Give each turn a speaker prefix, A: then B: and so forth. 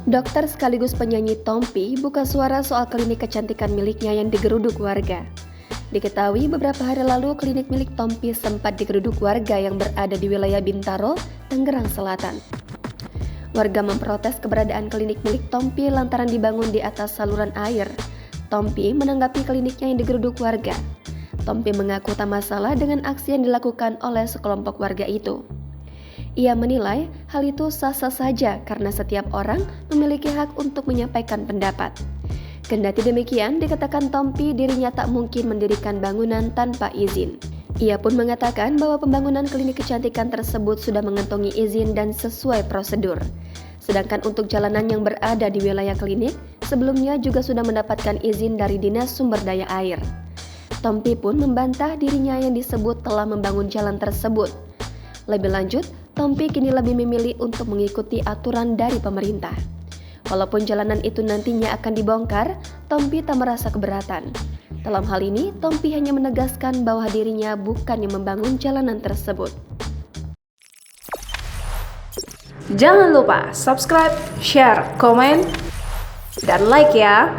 A: Dokter sekaligus penyanyi Tompi buka suara soal klinik kecantikan miliknya yang digeruduk warga. Diketahui beberapa hari lalu klinik milik Tompi sempat digeruduk warga yang berada di wilayah Bintaro, Tangerang Selatan. Warga memprotes keberadaan klinik milik Tompi lantaran dibangun di atas saluran air. Tompi menanggapi kliniknya yang digeruduk warga. Tompi mengaku tak masalah dengan aksi yang dilakukan oleh sekelompok warga itu. Ia menilai hal itu sah-sah saja karena setiap orang memiliki hak untuk menyampaikan pendapat. Kendati demikian, dikatakan Tompi dirinya tak mungkin mendirikan bangunan tanpa izin. Ia pun mengatakan bahwa pembangunan klinik kecantikan tersebut sudah mengantongi izin dan sesuai prosedur. Sedangkan untuk jalanan yang berada di wilayah klinik, sebelumnya juga sudah mendapatkan izin dari Dinas Sumber Daya Air. Tompi pun membantah dirinya yang disebut telah membangun jalan tersebut. Lebih lanjut, Tompi kini lebih memilih untuk mengikuti aturan dari pemerintah. Walaupun jalanan itu nantinya akan dibongkar, Tompi tak merasa keberatan. Dalam hal ini, Tompi hanya menegaskan bahwa dirinya bukan yang membangun jalanan tersebut.
B: Jangan lupa subscribe, share, komen, dan like ya!